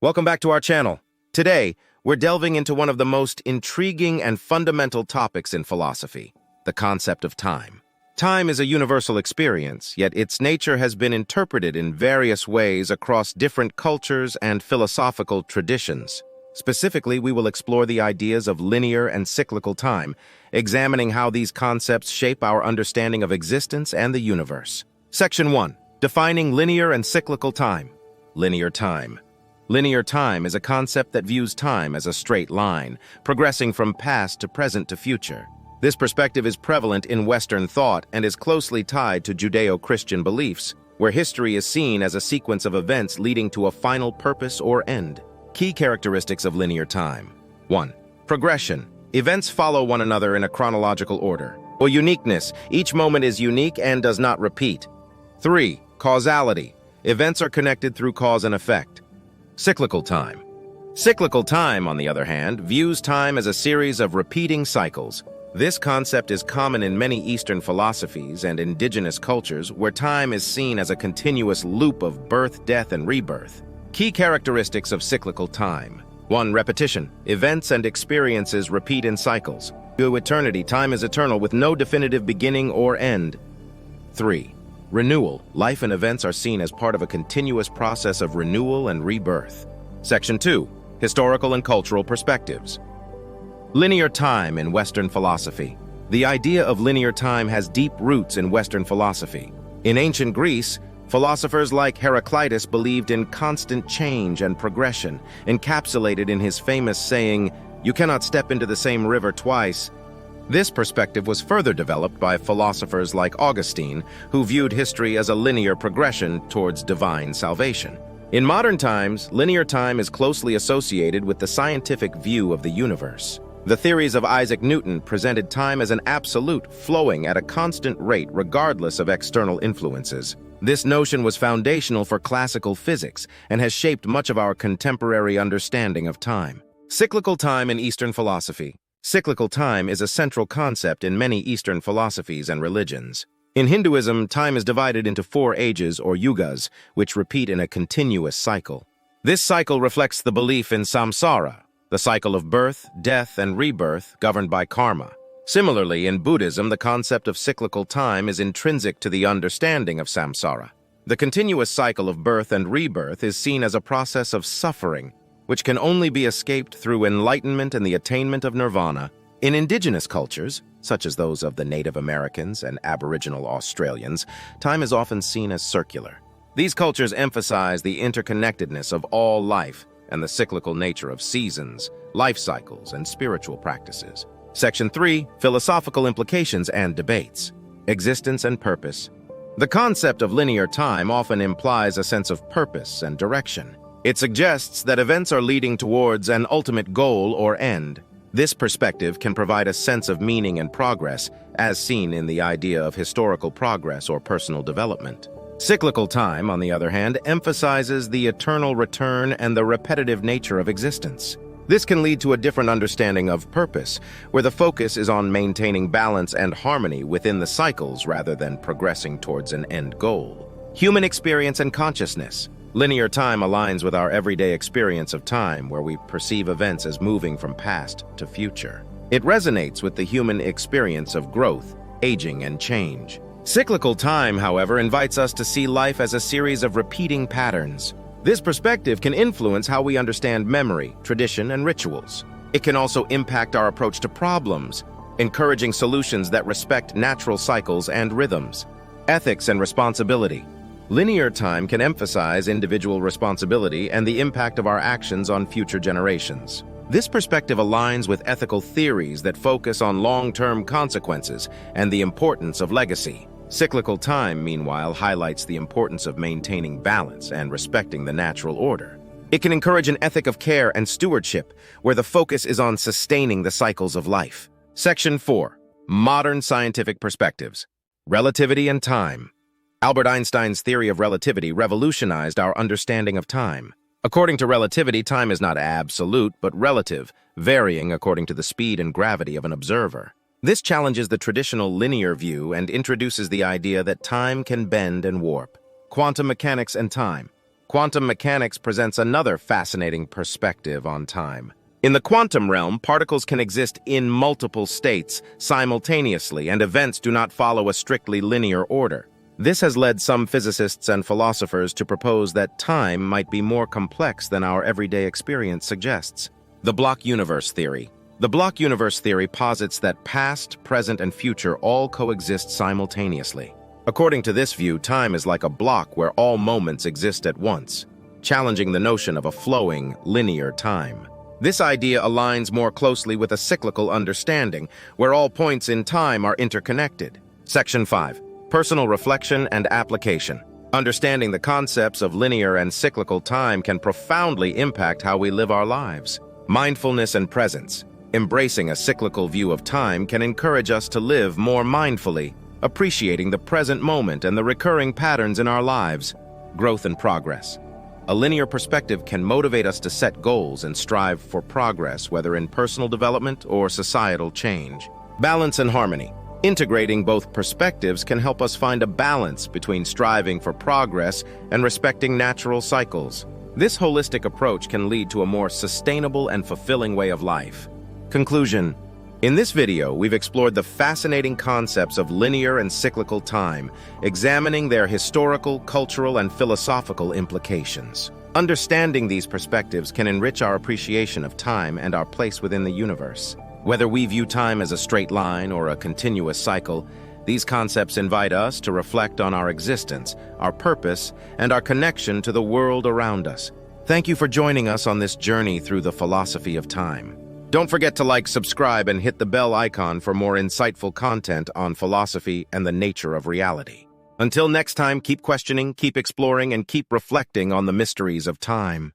Welcome back to our channel. Today, we're delving into one of the most intriguing and fundamental topics in philosophy, the concept of time. Time is a universal experience, yet its nature has been interpreted in various ways across different cultures and philosophical traditions. Specifically, we will explore the ideas of linear and cyclical time, examining how these concepts shape our understanding of existence and the universe. Section 1. Defining linear and cyclical time. Linear time. Linear time is a concept that views time as a straight line, progressing from past to present to future. This perspective is prevalent in Western thought and is closely tied to Judeo-Christian beliefs, where history is seen as a sequence of events leading to a final purpose or end. Key characteristics of linear time. 1. Progression. Events follow one another in a chronological order. Or uniqueness. Each moment is unique and does not repeat. 3. Causality. Events are connected through cause and effect. Cyclical time. Cyclical time, on the other hand, views time as a series of repeating cycles. This concept is common in many Eastern philosophies and indigenous cultures where time is seen as a continuous loop of birth, death, and rebirth. Key characteristics of cyclical time. 1. Repetition. Events and experiences repeat in cycles. To eternity, time is eternal with no definitive beginning or end. 3. Renewal. Life and events are seen as part of a continuous process of renewal and rebirth. Section 2. Historical and cultural perspectives. Linear time in Western philosophy. The idea of linear time has deep roots in Western philosophy. In ancient Greece, philosophers like Heraclitus believed in constant change and progression, encapsulated in his famous saying, "You cannot step into the same river twice." This perspective was further developed by philosophers like Augustine, who viewed history as a linear progression towards divine salvation. In modern times, linear time is closely associated with the scientific view of the universe. The theories of Isaac Newton presented time as an absolute, flowing at a constant rate regardless of external influences. This notion was foundational for classical physics and has shaped much of our contemporary understanding of time. Cyclical time in Eastern philosophy. Cyclical time is a central concept in many Eastern philosophies and religions. In Hinduism, time is divided into 4 ages or yugas, which repeat in a continuous cycle. This cycle reflects the belief in samsara, the cycle of birth, death, and rebirth governed by karma. Similarly, in Buddhism, the concept of cyclical time is intrinsic to the understanding of samsara. The continuous cycle of birth and rebirth is seen as a process of suffering, which can only be escaped through enlightenment and the attainment of nirvana. In indigenous cultures, such as those of the Native Americans and Aboriginal Australians, time is often seen as circular. These cultures emphasize the interconnectedness of all life and the cyclical nature of seasons, life cycles, and spiritual practices. Section 3. Philosophical implications and debates. Existence and purpose. The concept of linear time often implies a sense of purpose and direction. It suggests that events are leading towards an ultimate goal or end. This perspective can provide a sense of meaning and progress, as seen in the idea of historical progress or personal development. Cyclical time, on the other hand, emphasizes the eternal return and the repetitive nature of existence. This can lead to a different understanding of purpose, where the focus is on maintaining balance and harmony within the cycles rather than progressing towards an end goal. Human experience and consciousness. Linear time aligns with our everyday experience of time, where we perceive events as moving from past to future. It resonates with the human experience of growth, aging, and change. Cyclical time, however, invites us to see life as a series of repeating patterns. This perspective can influence how we understand memory, tradition, and rituals. It can also impact our approach to problems, encouraging solutions that respect natural cycles and rhythms. Ethics and responsibility. Linear time can emphasize individual responsibility and the impact of our actions on future generations. This perspective aligns with ethical theories that focus on long-term consequences and the importance of legacy. Cyclical time, meanwhile, highlights the importance of maintaining balance and respecting the natural order. It can encourage an ethic of care and stewardship, where the focus is on sustaining the cycles of life. Section 4. Modern scientific perspectives. Relativity and time. Albert Einstein's theory of relativity revolutionized our understanding of time. According to relativity, time is not absolute, but relative, varying according to the speed and gravity of an observer. This challenges the traditional linear view and introduces the idea that time can bend and warp. Quantum mechanics and time. quantum mechanics presents another fascinating perspective on time. In the quantum realm, particles can exist in multiple states simultaneously, and events do not follow a strictly linear order. This has led some physicists and philosophers to propose that time might be more complex than our everyday experience suggests. The block universe theory. The block universe theory posits that past, present, and future all coexist simultaneously. According to this view, time is like a block where all moments exist at once, challenging the notion of a flowing, linear time. This idea aligns more closely with a cyclical understanding, where all points in time are interconnected. Section 5. Personal reflection and application. Understanding the concepts of linear and cyclical time can profoundly impact how we live our lives. Mindfulness and presence. Embracing a cyclical view of time can encourage us to live more mindfully, appreciating the present moment and the recurring patterns in our lives. Growth and progress. A linear perspective can motivate us to set goals and strive for progress, whether in personal development or societal change. Balance and harmony. Integrating both perspectives can help us find a balance between striving for progress and respecting natural cycles. This holistic approach can lead to a more sustainable and fulfilling way of life. Conclusion. In this video, we've explored the fascinating concepts of linear and cyclical time, examining their historical, cultural, and philosophical implications. Understanding these perspectives can enrich our appreciation of time and our place within the universe. Whether we view time as a straight line or a continuous cycle, these concepts invite us to reflect on our existence, our purpose, and our connection to the world around us. Thank you for joining us on this journey through the philosophy of time. Don't forget to like, subscribe, and hit the bell icon for more insightful content on philosophy and the nature of reality. Until next time, keep questioning, keep exploring, and keep reflecting on the mysteries of time.